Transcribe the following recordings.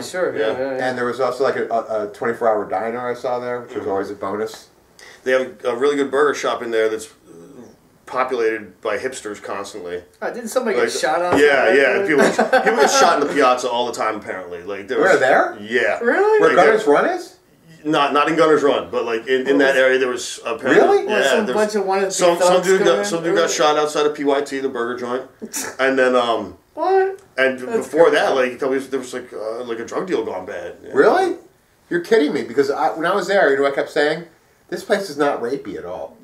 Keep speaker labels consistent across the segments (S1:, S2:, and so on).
S1: Oh, sure. Yeah.
S2: And there was also like a 24-hour diner I saw there, which was always a bonus.
S3: They have a really good burger shop in there that's populated by hipsters constantly.
S1: Didn't somebody get shot on?
S3: Yeah. People get shot in the piazza all the time, apparently. Like
S2: We're there?
S3: Yeah.
S1: Really?
S2: Where Gunner's Run is?
S3: Not in Gunner's Run, but like in that area there was apparently...
S2: Really?
S3: Yeah,
S1: some bunch of wanted
S3: some dude got shot outside of PYT, the burger joint. And then...
S1: What?
S3: And before that, like, there was like a drug deal gone bad. Yeah.
S2: Really? You're kidding me, because when I was there, you know what I kept saying? This place is not rapey at all.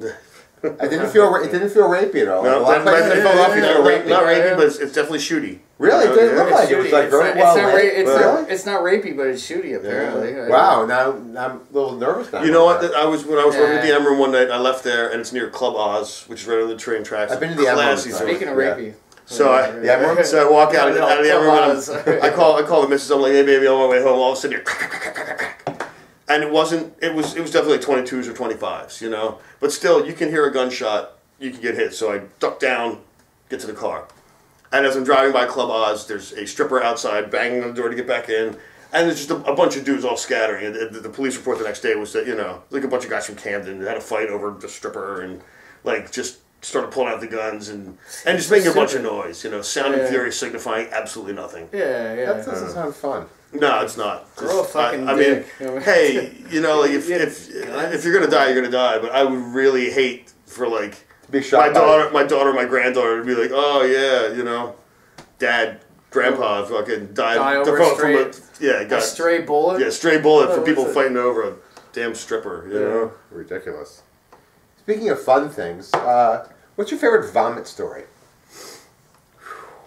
S2: It didn't feel rapey at all.
S3: No,
S2: not
S3: rapey, but it's definitely shooty.
S2: Really? It didn't look like it. It was like very well lit.
S1: It's not rapey, but it's shooty apparently.
S2: Yeah. Wow, now I'm a little nervous now.
S3: You know what? When I was working at the M Room one night, I left there, and it's near Club Oz, which is right on the train tracks.
S2: I've been to the M Room.
S1: Speaking of rapey.
S3: So I walk out of the M Room, and I call the missus. I'm like, hey baby, I'm on my way home. All of a sudden, and it was definitely 22s or 25s, you know. But still, you can hear a gunshot, you can get hit. So I duck down, get to the car. And as I'm driving by Club Oz, there's a stripper outside banging on the door to get back in. And there's just a bunch of dudes all scattering. And the police report the next day was that, you know, like a bunch of guys from Camden had a fight over the stripper and, like, just started pulling out the guns and just making a bunch of noise, you know, sound and fury signifying absolutely nothing.
S1: Yeah.
S2: That doesn't sound fun.
S3: No, it's not.
S1: Grow a fucking
S3: dick.
S1: I mean,
S3: hey, you know, like if you're gonna die, you're gonna die. But I would really hate for like
S2: to be shot
S3: my daughter, my granddaughter to be like, oh yeah, you know, Dad, Grandpa fucking died
S1: over
S3: a
S1: stray bullet.
S3: Yeah, stray bullet for people fighting over a damn stripper. You know,
S2: ridiculous. Speaking of fun things, what's your favorite vomit story?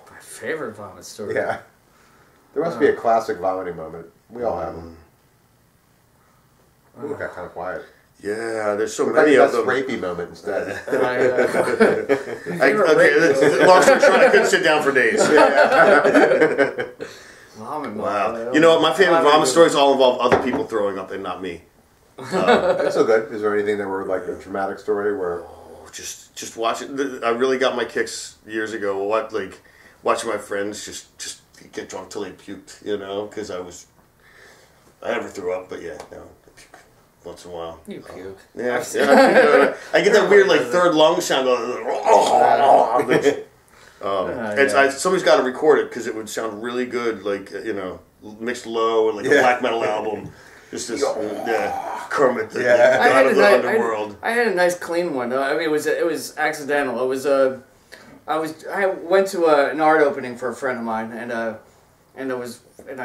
S1: My favorite vomit story.
S2: Yeah. There must be a classic vomiting moment. We all have them. Ooh, it got kind of quiet.
S3: Yeah, there's so many of them.
S2: Rapey moment instead.
S3: Long story short, I couldn't sit down for days. Wow. You know what? My favorite vomit stories all involve other people throwing up and not me.
S2: That's so good. Is there anything that were like a dramatic story where?
S3: Just watch it. I really got my kicks years ago. Watching my friends just get drunk till they puked, you know, because I never threw up, but yeah, no, I puke once in a while.
S1: You puke.
S3: Yeah, I get that weird like third lung sound. Somebody's got to record it because it would sound really good, like you know, mixed low and like a black metal album. Just this, Kermit, the god of the underworld.
S1: I had a nice clean one. I mean, it was accidental. It was I went to an art opening for a friend of mine, and I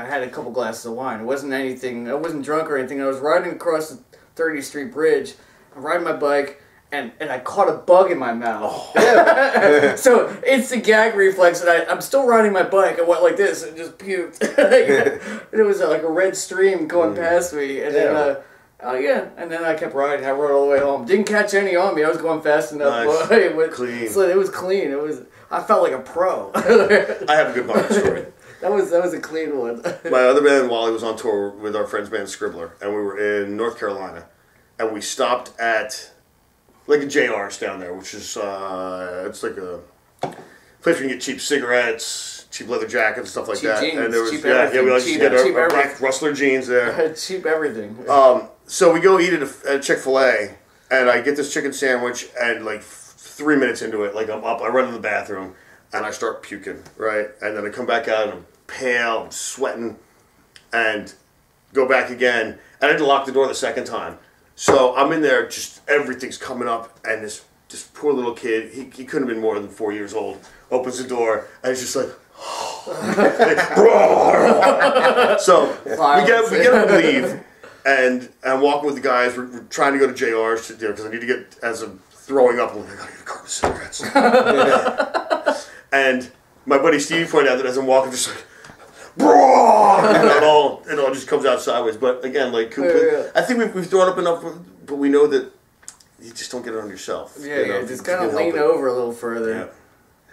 S1: had a couple glasses of wine. It wasn't anything. I wasn't drunk or anything. I was riding across the 30th Street Bridge. I'm riding my bike, and I caught a bug in my mouth. Oh. So it's the gag reflex, and I'm still riding my bike. I went like this and just puked. It was like a red stream going past me, and then. And then I kept riding. I rode all the way home. Didn't catch any on me. I was going fast enough.
S3: Nice.
S1: Clean. So it was clean. I felt like a pro.
S3: I have a good vomit story.
S1: That was a clean one.
S3: My other band, Wally, was on tour with our friend's band Scribbler, and we were in North Carolina, and we stopped at like a JR's down there, which is it's like a place where you can get cheap cigarettes, cheap leather jackets, and stuff like
S1: cheap
S3: that.
S1: Jeans,
S3: and there was
S1: cheap everything.
S3: We like to get our black Rustler jeans there.
S1: Cheap everything.
S3: So we go eat at Chick-fil-A, and I get this chicken sandwich, and like 3 minutes into it, like I'm up, I run to the bathroom, and I start puking, right? And then I come back out, and I'm pale, I'm sweating, and go back again, and I had to lock the door the second time. So I'm in there, just everything's coming up, and this poor little kid, he couldn't have been more than 4 years old, opens the door, and he's just like, so we get him to leave. And I'm walking with the guys. We're trying to go to JR's because I need to get, as I'm throwing up, I'm like, I gotta get a carton of cigarettes. And my buddy Stevie pointed out that as I'm walking, just like, and it all just comes out sideways. But again, like, I think we've thrown up enough, but we know that you just don't get it on yourself.
S1: Yeah, you know, just kind of lean over a little further. Yeah.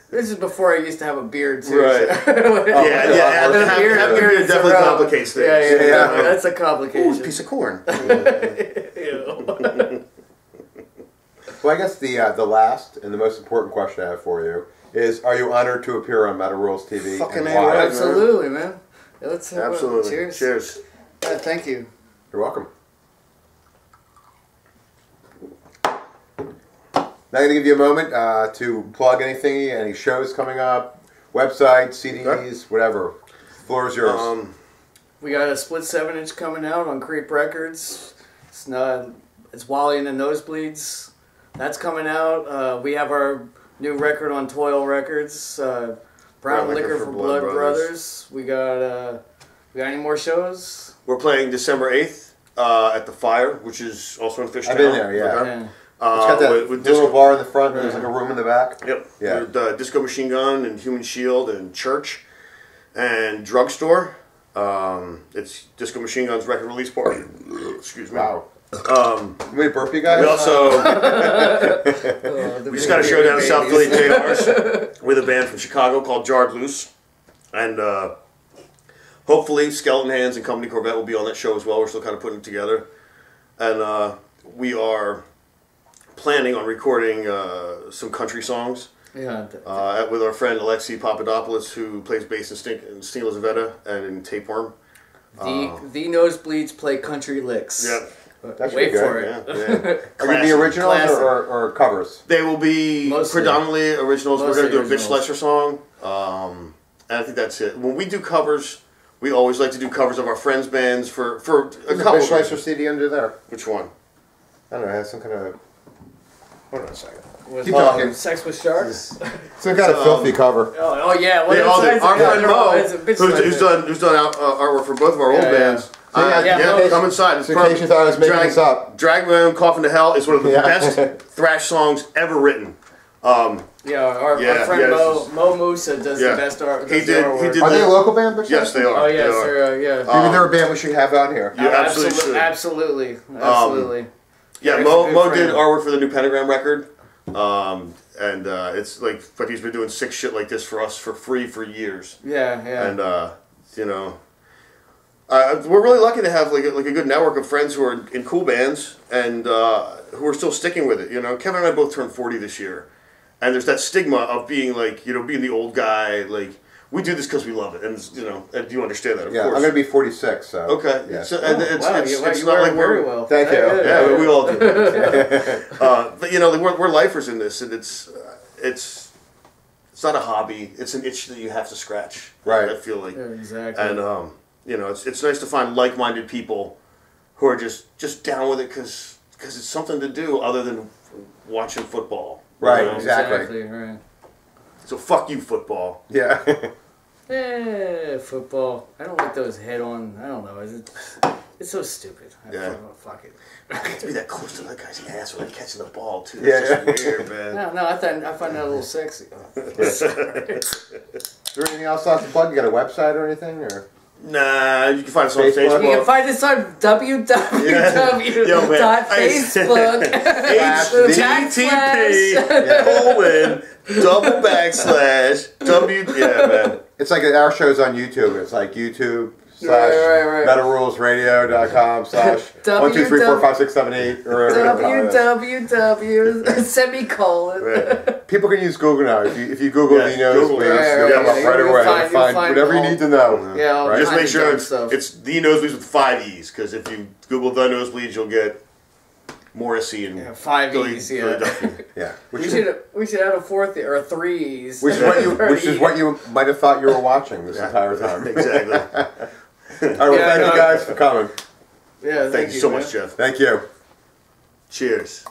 S1: This is before I used to have a beard, too.
S3: Right.
S1: So.
S3: Having a beard definitely complicates things.
S1: Yeah. That's a complication.
S3: Ooh, a piece of corn.
S2: Well, I guess the last and the most important question I have for you is, are you honored to appear on Metal Rules TV?
S3: Fucking
S2: why?
S1: Absolutely, man. Let's
S3: Absolutely.
S1: Cheers.
S3: Cheers.
S1: Thank you.
S2: You're welcome. Now I'm going to give you a moment to plug anything, any shows coming up, website, CDs, whatever. The floor is yours.
S1: We got a split 7-inch coming out on Creep Records. It's Wally and the Nosebleeds. That's coming out. We have our new record on Toil Records. Brown Liquor for Blood Brothers. We got any more shows?
S3: We're playing December 8th at the Fire, which is also in Fishtown.
S2: I've been there, yeah.
S1: Yeah.
S2: It's got that little bar in the front, and there's like a room in the back.
S3: Yep.
S2: Yeah.
S3: With, Disco Machine Gun and Human Shield and Church and Drugstore. It's Disco Machine Gun's record release party. Excuse me.
S2: Wow. Wait, burp you guys?
S3: We also we just got a show down in South Philly, JR's, with a band from Chicago called Jarred Loose, and hopefully Skeleton Hands and Company Corvette will be on that show as well. We're still kind of putting it together, and we are planning on recording some country songs.
S1: Yeah.
S3: With our friend Alexei Papadopoulos, who plays bass in Steel Zavetta and in Tapeworm.
S1: The Nosebleeds play country licks.
S3: Yep.
S2: That's
S1: Wait
S2: pretty
S1: for
S2: good.
S1: it.
S3: Yeah.
S2: Are you the originals
S1: Classic.
S2: or covers?
S3: They will be
S1: Mostly.
S3: predominantly originals.
S1: Mostly
S3: We're going to do a Bitch
S1: originals.
S3: Lesser song. And I think that's it. When we do covers, we always like to do covers of our friends' bands for a
S2: There's
S3: couple
S2: a
S3: of
S2: Schweitzer
S3: reasons.
S2: CD under there.
S3: Which one?
S2: I don't know, it has some kind of... Hold on a second.
S1: With,
S2: Keep talking.
S1: Sex with Sharks.
S2: Some kind of filthy cover.
S1: Oh yeah. Well,
S3: They all do.
S1: it's
S3: Our friend Mo,
S1: it's a bitch lesser.
S3: who's done artwork for both of our old
S1: Yeah,
S3: bands.
S1: Mo-
S3: Come inside. It's
S2: So in case you thought I was making this up.
S3: Drag My Own Coffin to Hell is one of the
S2: Yeah.
S3: best thrash songs ever written.
S1: Yeah, our friend Mo Musa does the best art.
S3: He
S1: does the
S3: did.
S1: artwork.
S3: He did.
S2: Are they a local band? Bitch
S3: Yes, they
S2: Lesser?
S3: are.
S1: Oh yes,
S3: They are.
S1: they're yeah.
S2: Maybe they're a band we should have out here.
S3: You absolutely should.
S1: Absolutely. Absolutely.
S3: Yeah,
S1: He's a
S3: Mo
S1: good
S3: did
S1: friend.
S3: artwork for the new Pentagram record, and it's like, but he's been doing sick shit like this for us for free for years.
S1: Yeah, yeah.
S3: And you know, we're really lucky to have like a good network of friends who are in cool bands and who are still sticking with it. You know, Kevin and I both turned 40 this year, and there's that stigma of being like, you know, being the old guy. Like, we do this because we love it, and you know, and you understand that, of
S2: Yeah,
S3: course.
S2: I'm going to be 46, so...
S3: Okay.
S2: Yeah.
S3: So, and it's
S1: you
S3: not
S1: wear
S3: like
S1: it
S3: we're
S1: very well.
S2: Thank you.
S1: Very good.
S3: yeah, we all do. But you know, we're lifers in this, and it's not a hobby. It's an itch that you have to scratch.
S2: Right.
S3: I feel like,
S1: Yeah, exactly.
S3: and you know, it's nice to find like-minded people who are just down with it because it's something to do other than watching football.
S2: Right,
S3: You know?
S2: exactly.
S1: Right.
S3: So fuck you, football.
S2: Yeah.
S1: Yeah, football. I don't like those head-on. I don't know. It's so stupid.
S3: Yeah.
S1: Fuck it.
S3: I get to be that close to that guy's ass when I'm catching the ball too.
S2: Yeah,
S3: That's just weird, man.
S1: No, I find that a little sexy.
S2: Is there anything else on the plug? You got a website or anything? Or
S3: Nah, you can find us on
S2: Facebook?
S3: Facebook.
S1: You can find us on
S3: www.facebook.http:// Yeah, man.
S2: it's like our show's on YouTube. It's like YouTube /
S1: Right.
S2: metalrulesradio.com / 1 2 3 4 5 6 7 8 or
S1: www semicolon.
S3: Right.
S2: People can use Google now. If you Google
S3: Yes,
S2: Thee Nosebleeds,
S3: Google.
S2: you'll come up
S1: Yeah,
S2: right
S1: you'll
S2: away.
S1: find-
S2: and find
S1: you'll find
S2: whatever you
S1: all-
S2: need to know.
S1: Yeah, all
S2: Right.
S3: Just make
S1: kinds of
S3: sure
S1: dumb stuff.
S3: it's Thee Nosebleeds with 5 E's, because if you Google The Nosebleeds, you'll get Morrissey and
S1: 5
S3: Billy
S1: E's. Yeah.
S3: Duffy.
S2: Yeah.
S1: We should add a fourth or a 3 E's.
S2: Which is what you might have thought you were watching this entire time.
S3: Exactly.
S2: All right. Well, thank you guys for coming.
S1: Yeah,
S3: Thank you so
S1: man.
S3: much, Jeff.
S2: Thank you.
S3: Cheers.